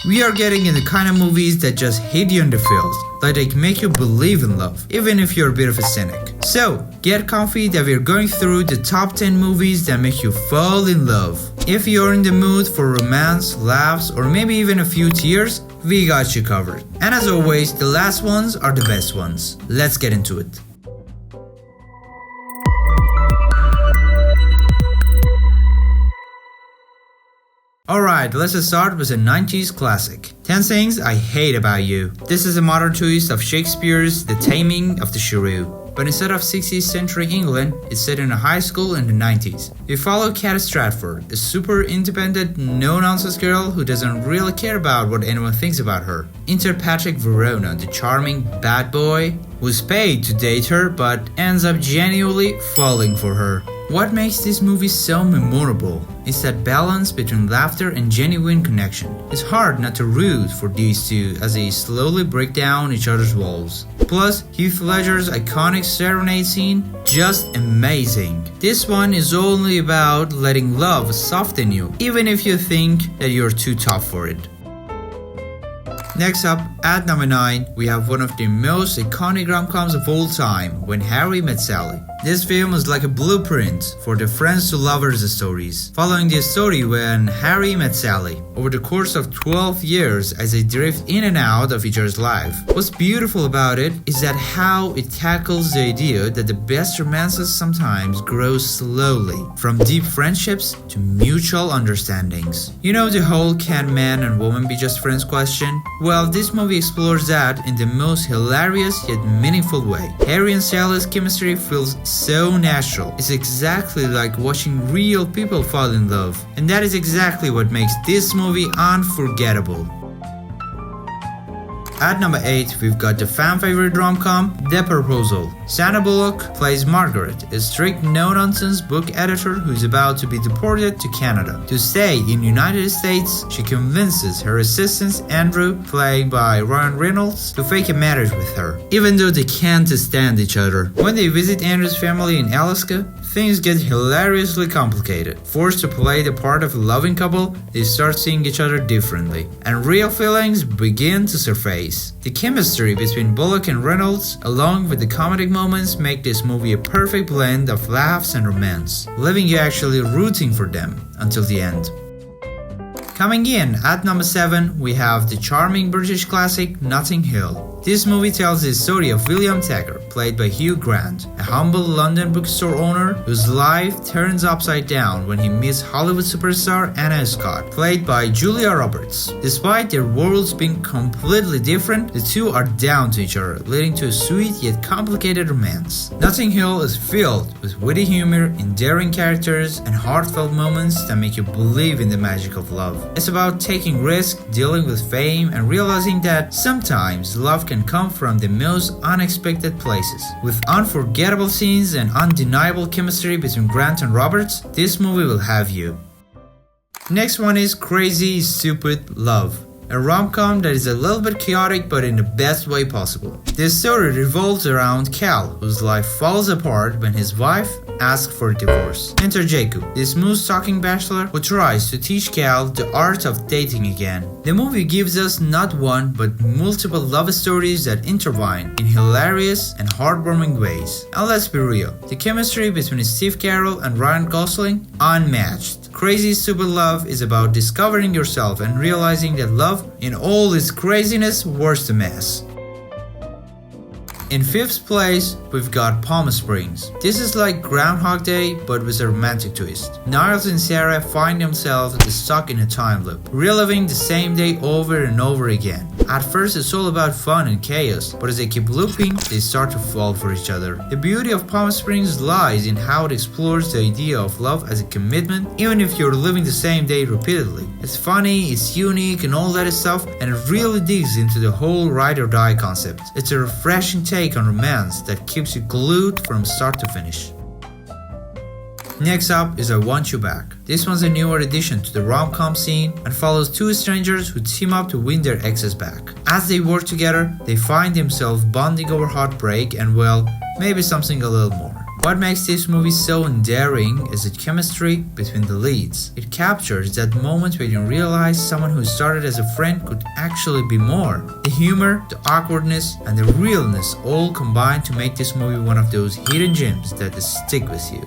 We are getting in the kind of movies that just hit you in the feels, like they make you believe in love, even if you're a bit of a cynic. So, get comfy that we're going through the top 10 movies that make you fall in love. If you're in the mood for romance, laughs, or maybe even a few tears, we got you covered. And as always, the last ones are the best ones. Let's get into it. Alright, let's start with a 90s classic. 10 Things I Hate About You. This is a modern twist of Shakespeare's The Taming of the Shrew. But instead of 16th century England, it's set in a high school in the 90s. We follow Kat Stratford, a super independent, no-nonsense girl who doesn't really care about what anyone thinks about her. Enter Patrick Verona, the charming bad boy, who's paid to date her but ends up genuinely falling for her. What makes this movie so memorable is that balance between laughter and genuine connection. It's hard not to root for these two as they slowly break down each other's walls. Plus, Heath Ledger's iconic serenade scene, just amazing. This one is only about letting love soften you, even if you think that you're too tough for it. Next up, at number 9, we have one of the most iconic rom-coms of all time, When Harry Met Sally. This film is like a blueprint for the friends to lovers stories, following the story when Harry met Sally over the course of 12 years as they drift in and out of each other's life. What's beautiful about it is that how it tackles the idea that the best romances sometimes grow slowly, from deep friendships to mutual understandings. You know the whole can man and woman be just friends question? Well, this movie explores that in the most hilarious yet meaningful way. Harry and Sally's chemistry feels so natural. It's exactly like watching real people fall in love. And that is exactly what makes this movie unforgettable. At number 8, we've got the fan favorite rom-com, The Proposal. Sandra Bullock plays Margaret, a strict no-nonsense book editor who's about to be deported to Canada. To stay in the United States, she convinces her assistant Andrew, played by Ryan Reynolds, to fake a marriage with her, even though they can't stand each other. When they visit Andrew's family in Alaska, things get hilariously complicated. Forced to play the part of a loving couple, they start seeing each other differently, and real feelings begin to surface. The chemistry between Bullock and Reynolds, along with the comedic moments, make this movie a perfect blend of laughs and romance, leaving you actually rooting for them until the end. Coming in at number 7, we have the charming British classic Notting Hill. This movie tells the story of William Taggart, played by Hugh Grant, a humble London bookstore owner whose life turns upside down when he meets Hollywood superstar Anna Scott, played by Julia Roberts. Despite their worlds being completely different, the two are down to each other, leading to a sweet yet complicated romance. Notting Hill is filled with witty humor, endearing characters, and heartfelt moments that make you believe in the magic of love. It's about taking risks, dealing with fame, and realizing that sometimes love can come from the most unexpected places. With unforgettable scenes and undeniable chemistry between Grant and Roberts, this movie will have you. Next one is Crazy Stupid Love. A rom-com that is a little bit chaotic but in the best way possible. This story revolves around Cal, whose life falls apart when his wife asks for a divorce. Enter Jacob, this smooth-talking bachelor who tries to teach Cal the art of dating again. The movie gives us not one but multiple love stories that intertwine in hilarious and heartwarming ways. And let's be real, the chemistry between Steve Carell and Ryan Gosling, unmatched. Crazy Stupid Love is about discovering yourself and realizing that love, in all its craziness, was a mess. In 5th place, we've got Palm Springs. This is like Groundhog Day, but with a romantic twist. Niles and Sarah find themselves stuck in a time loop, reliving the same day over and over again. At first, it's all about fun and chaos, but as they keep looping, they start to fall for each other. The beauty of Palm Springs lies in how it explores the idea of love as a commitment, even if you're living the same day repeatedly. It's funny, it's unique, and all that stuff, and it really digs into the whole ride or die concept. It's a refreshing take on romance that keeps you glued from start to finish. Next up is I Want You Back. This one's a newer addition to the rom-com scene and follows two strangers who team up to win their exes back. As they work together, they find themselves bonding over heartbreak and, well, maybe something a little more. What makes this movie so endearing is the chemistry between the leads. It captures that moment when you realize someone who started as a friend could actually be more. The humor, the awkwardness, and the realness all combine to make this movie one of those hidden gems that stick with you.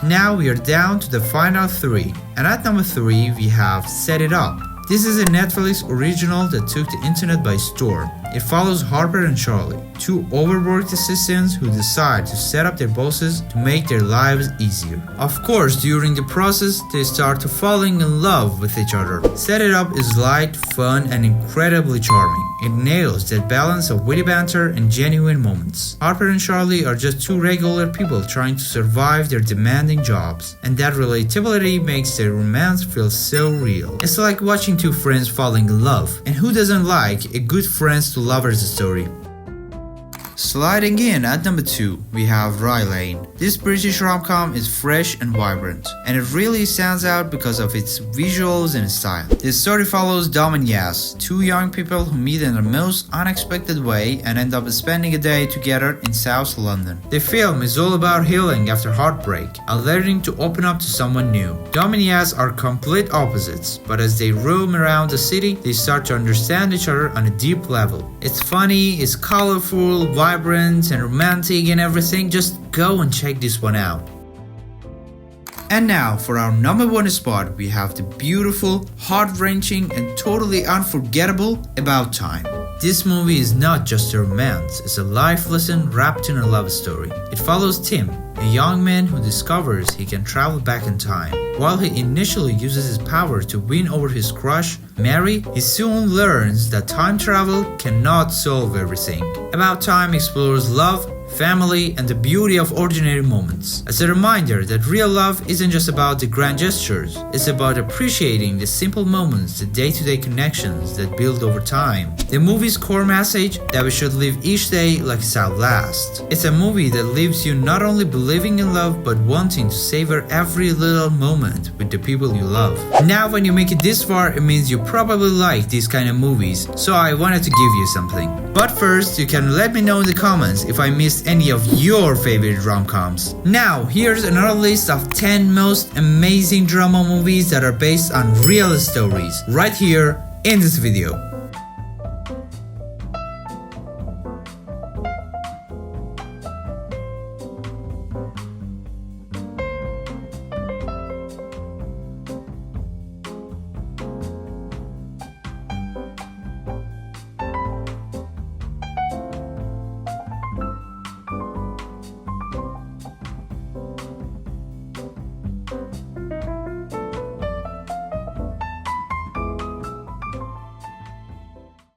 Now we are down to the final 3, and at number 3 we have Set It Up. This is a Netflix original that took the internet by storm. It follows Harper and Charlie, two overworked assistants who decide to set up their bosses to make their lives easier. Of course, during the process, they start to falling in love with each other. Set It Up is light, fun, and incredibly charming. It nails that balance of witty banter and genuine moments. Harper and Charlie are just two regular people trying to survive their demanding jobs, and that relatability makes their romance feel so real. It's like watching two friends falling in love, and who doesn't like a good friends to lovers story? Sliding in at number 2, we have Rye Lane. This British rom-com is fresh and vibrant, and it really stands out because of its visuals and style. This story follows Dom and Yas, two young people who meet in the most unexpected way and end up spending a day together in South London. The film is all about healing after heartbreak and learning to open up to someone new. Dom and Yas are complete opposites, but as they roam around the city, they start to understand each other on a deep level. It's funny, it's colorful, vibrant and romantic and everything. Just go and check this one out. And now for our number 1 spot, we have the beautiful, heart-wrenching and totally unforgettable About Time. This movie is not just a romance, it's a life lesson wrapped in a love story. It follows Tim, a young man who discovers he can travel back in time. While he initially uses his power to win over his crush, Mary, he soon learns that time travel cannot solve everything. About Time explores love, family, and the beauty of ordinary moments. As a reminder that real love isn't just about the grand gestures, it's about appreciating the simple moments, the day-to-day connections that build over time. The movie's core message that we should live each day like it's our last. It's a movie that leaves you not only believing in love but wanting to savor every little moment with the people you love. Now when you make it this far, it means you probably like these kind of movies, so I wanted to give you something. But first, you can let me know in the comments if I missed any of your favorite rom-coms. Now, here's another list of 10 most amazing drama movies that are based on real stories, right here in this video.